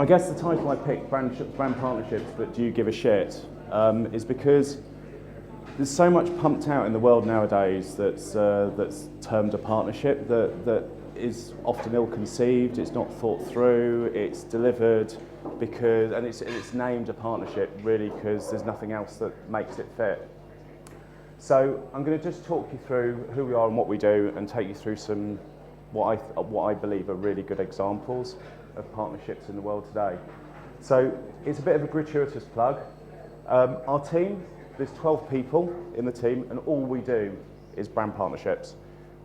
I guess the title I picked, brand partnerships, but do you give a shit, is because there's so much pumped out in the world nowadays that's termed a partnership that is often ill-conceived, it's not thought through, it's delivered because, and it's named a partnership really because there's nothing else that makes it fit. So I'm going to just talk you through who we are and what we do and take you through some what I believe are really good examples of partnerships in the world today. So it's a bit of a gratuitous plug. Our team, there's 12 people in the team and all we do is brand partnerships.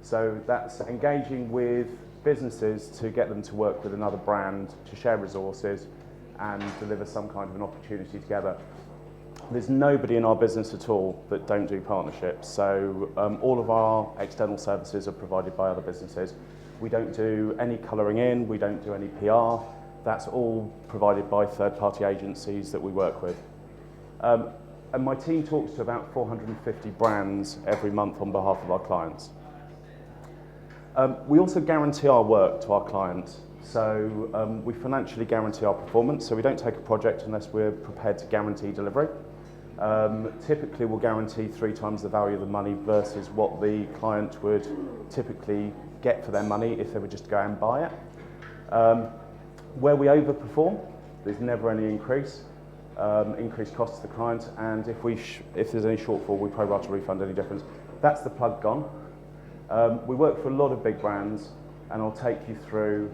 So that's engaging with businesses to get them to work with another brand, to share resources and deliver some kind of an opportunity together. There's nobody in our business at all that don't do partnerships. So all of our external services are provided by other businesses. We don't do any colouring in, we don't do any PR. That's all provided by third-party agencies that we work with. And my team talks to about 450 brands every month on behalf of our clients. We also guarantee our work to our clients. So we financially guarantee our performance, so we don't take a project unless we're prepared to guarantee delivery. Typically we'll guarantee 3 times the value of the money versus what the client would typically get for their money if they were just to go out and buy it. Where we overperform, there's never any increased cost to the client, and if there's any shortfall, we pro-rata refund any difference. That's the plug gone. We work for a lot of big brands, and I'll take you through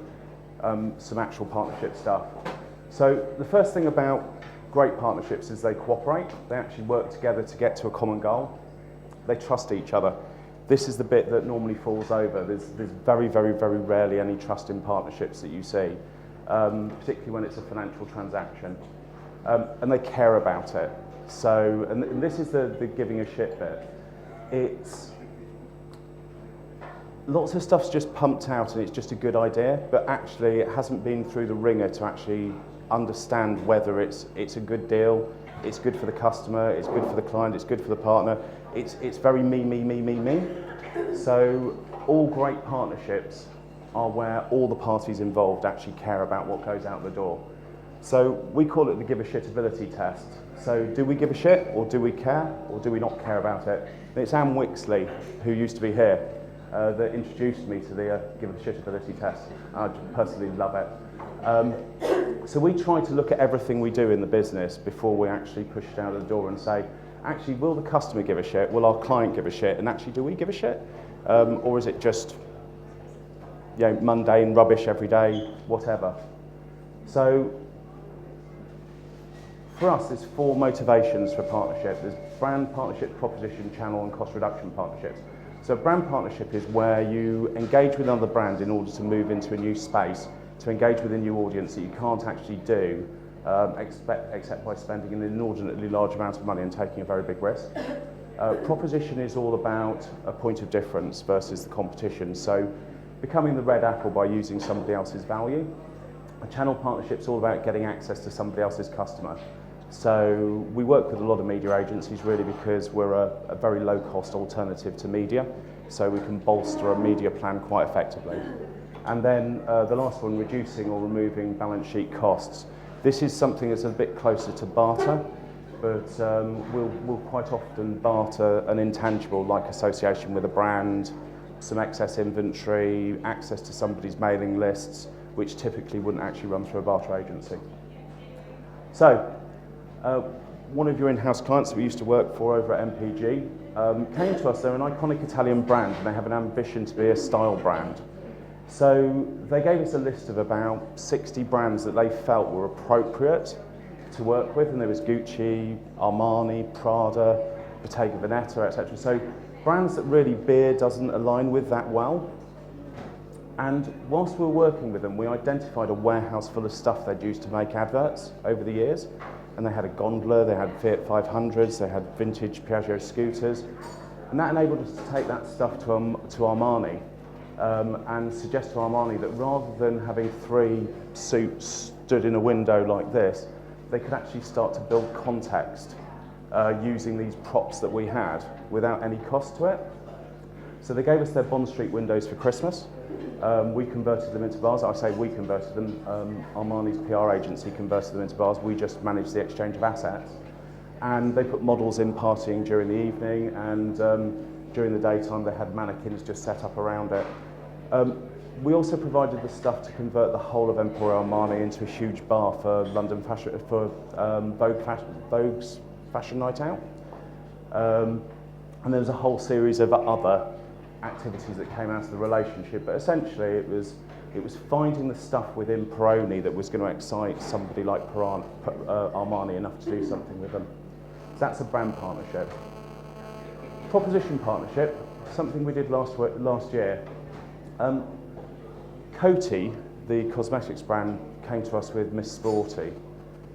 some actual partnership stuff. So the first thing about great partnerships is they cooperate. They actually work together to get to a common goal. They trust each other. This is the bit that normally falls over. There's very, very, very rarely any trust in partnerships that you see, particularly when it's a financial transaction. And they care about it. So, and this is the giving a shit bit. It's lots of stuff's just pumped out and it's just a good idea, but actually it hasn't been through the ringer to actually understand whether it's a good deal, it's good for the customer, it's good for the client, it's good for the partner. It's very me. So all great partnerships are where all the parties involved actually care about what goes out the door. So we call it the give a shitability test. So do we give a shit, or do we care, or do we not care about it? And it's Anne Wixley, who used to be here, that introduced me to the give a shitability test. I personally love it. So we try to look at everything we do in the business before we actually push it out of the door and say, actually, will the customer give a shit? Will our client give a shit? And actually, do we give a shit? Or is it just mundane rubbish every day, whatever? So for us, there's 4 motivations for partnership. There's brand partnership, proposition, channel, and cost reduction partnerships. So a brand partnership is where you engage with another brand in order to move into a new space, to engage with a new audience that you can't actually do except by spending an inordinately large amount of money and taking a very big risk. Proposition is all about a point of difference versus the competition. So becoming the red apple by using somebody else's value. A channel partnership is all about getting access to somebody else's customer. So we work with a lot of media agencies really because we're a very low-cost alternative to media, so we can bolster a media plan quite effectively. And then the last one, reducing or removing balance sheet costs. This is something that's a bit closer to barter, but we'll quite often barter an intangible like association with a brand, some excess inventory, access to somebody's mailing lists, which typically wouldn't actually run through a barter agency. So, one of your in-house clients that we used to work for over at MPG came to us. They're an iconic Italian brand and they have an ambition to be a style brand. So they gave us a list of about 60 brands that they felt were appropriate to work with, and there was Gucci, Armani, Prada, Bottega Veneta, etc. So brands that really beer doesn't align with that well. And whilst we were working with them, we identified a warehouse full of stuff they'd used to make adverts over the years. And they had a gondola, they had Fiat 500s, they had vintage Piaggio scooters. And that enabled us to take that stuff to Armani and suggest to Armani that rather than having 3 suits stood in a window like this, they could actually start to build context using these props that we had without any cost to it. So they gave us their Bond Street windows for Christmas. We converted them into bars. I say we converted them. Armani's PR agency converted them into bars. We just managed the exchange of assets. And they put models in partying during the evening, and during the daytime they had mannequins just set up around it. We also provided the stuff to convert the whole of Emporio Armani into a huge bar for London fashion, for Vogue's fashion night out. And there was a whole series of other activities that came out of the relationship, but essentially it was finding the stuff within Peroni that was going to excite somebody like Armani enough to do something with them. So that's a brand partnership. Proposition partnership, something we did last year. Coty, the cosmetics brand, came to us with Sím-bī-ótik,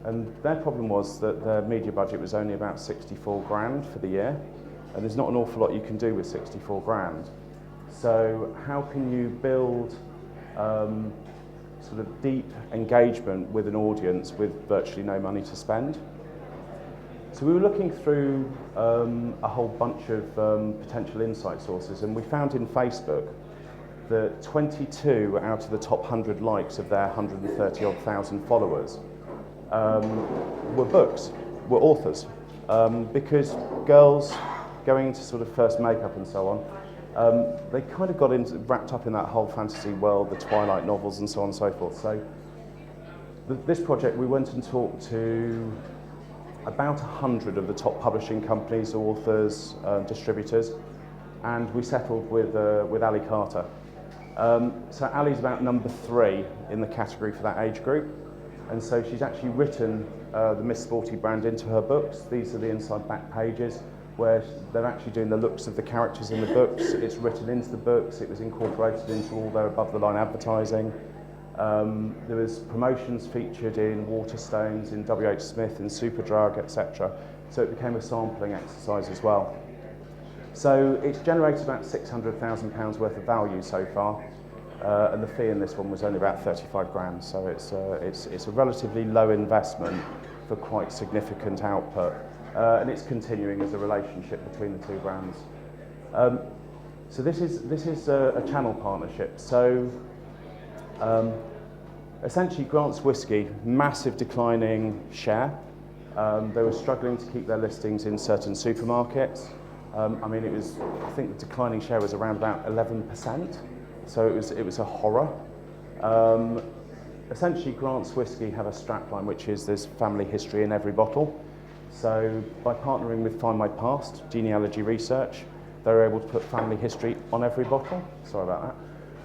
and their problem was that their media budget was only about 64 grand for the year, and there's not an awful lot you can do with 64 grand. So how can you build sort of deep engagement with an audience with virtually no money to spend? So we were looking through a whole bunch of potential insight sources, and we found in Facebook that 22 out of the top 100 likes of their 130,000 followers were books, were authors, because girls going into sort of first makeup and so on, they kind of got wrapped up in that whole fantasy world, the Twilight novels and so on and so forth. So this project, we went and talked to about 100 of the top publishing companies, authors, distributors, and we settled with Ali Carter. So Ali's about number 3 in the category for that age group, and so she's actually written the Sím-bī-ótik brand into her books. These are the inside back pages where they're actually doing the looks of the characters in the books. It's written into the books, it was incorporated into all their above-the-line advertising. There was promotions featured in Waterstones, in WH Smith, in Superdrug, etc. So it became a sampling exercise as well. So it's generated about £600,000 worth of value so far, and the fee in this one was only about 35 grand. So it's a relatively low investment for quite significant output. And it's continuing as a relationship between the two brands. So this is a channel partnership. So essentially, Grant's Whiskey, massive declining share. They were struggling to keep their listings in certain supermarkets. I mean, I think the declining share was around about 11%. So it was a horror. Essentially, Grant's Whiskey have a strapline, which is there's family history in every bottle. So by partnering with Find My Past, genealogy research, they were able to put family history on every bottle. Sorry about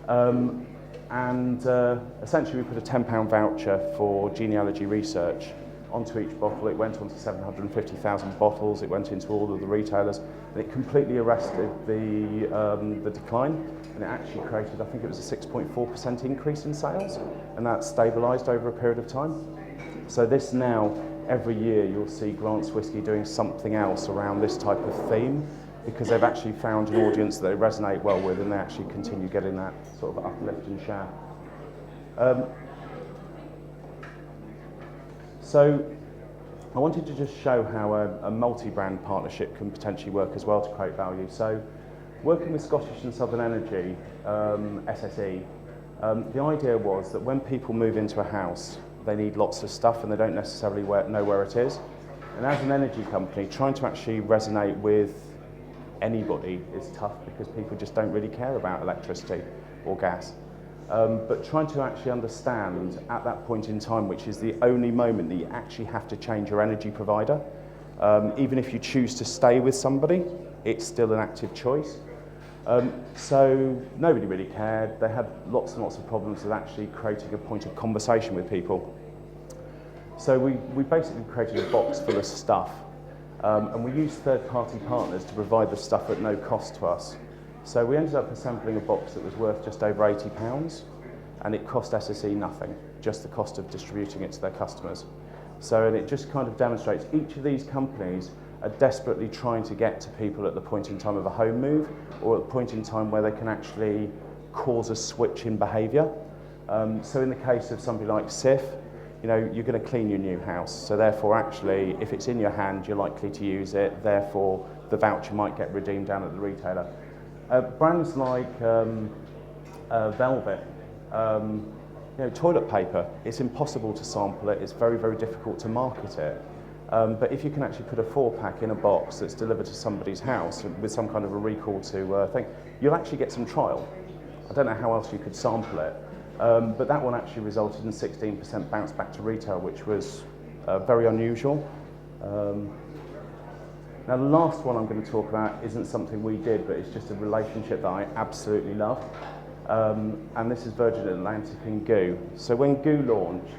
that. Essentially we put a £10 voucher for genealogy research onto each bottle. It went onto 750,000 bottles. It went into all of the retailers, and it completely arrested the decline. And it actually created, I think it was a 6.4% increase in sales, and that stabilised over a period of time. So this now, every year you'll see Grant's Whiskey doing something else around this type of theme, because they've actually found an audience that they resonate well with, and they actually continue getting that sort of uplift in share. So I wanted to just show how a multi-brand partnership can potentially work as well to create value. So working with Scottish and Southern Energy, SSE, the idea was that when people move into a house, they need lots of stuff and they don't necessarily know where it is. And as an energy company, trying to actually resonate with anybody is tough because people just don't really care about electricity or gas. But trying to actually understand at that point in time, which is the only moment that you actually have to change your energy provider, even if you choose to stay with somebody, it's still an active choice. So nobody really cared. They had lots and lots of problems with actually creating a point of conversation with people. So we basically created a box full of stuff, and we used third-party partners to provide the stuff at no cost to us. So we ended up assembling a box that was worth just over £80, and it cost SSE nothing, just the cost of distributing it to their customers. So, and it just kind of demonstrates each of these companies are desperately trying to get to people at the point in time of a home move, or at the point in time where they can actually cause a switch in behaviour. So in the case of somebody like Sif, you know, you're going to clean your new house, so therefore actually if it's in your hand you're likely to use it, therefore the voucher might get redeemed down at the retailer. Brands like Velvet, toilet paper, it's impossible to sample it, it's very, very difficult to market it. But if you can actually put a 4-pack in a box that's delivered to somebody's house with some kind of a recall to thing, you'll actually get some trial. I don't know how else you could sample it, but that one actually resulted in 16% bounce back to retail, which was very unusual. Now the last one I'm going to talk about isn't something we did, but it's just a relationship that I absolutely love. And this is Virgin Atlantic and Goo. So when Goo launched,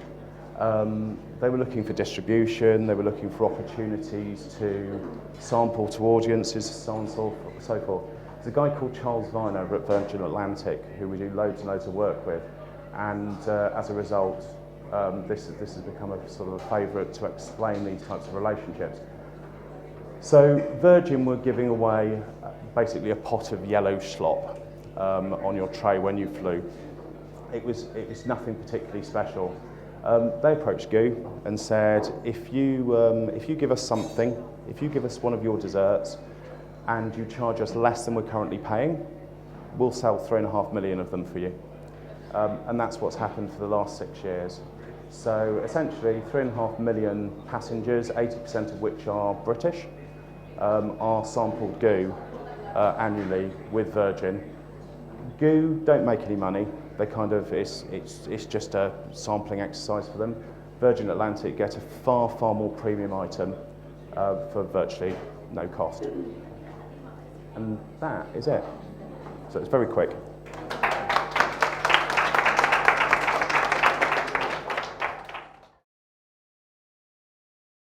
they were looking for distribution, they were looking for opportunities to sample to audiences, so on and so forth. There's a guy called Charles Vine over at Virgin Atlantic who we do loads and loads of work with, and as a result, this has become a sort of a favourite to explain these types of relationships. So Virgin were giving away basically a pot of yellow slop on your tray when you flew. It was nothing particularly special. They approached Goo and said, if you give us something, if you give us one of your desserts and you charge us less than we're currently paying, we'll sell 3.5 million of them for you. And that's what's happened for the last 6 years. So essentially 3.5 million passengers, 80% of which are British, are sampled Goo annually with Virgin. Goo don't make any money. They kind of, it's just a sampling exercise for them. Virgin Atlantic get a far, far more premium item for virtually no cost. And that is it. So it's very quick.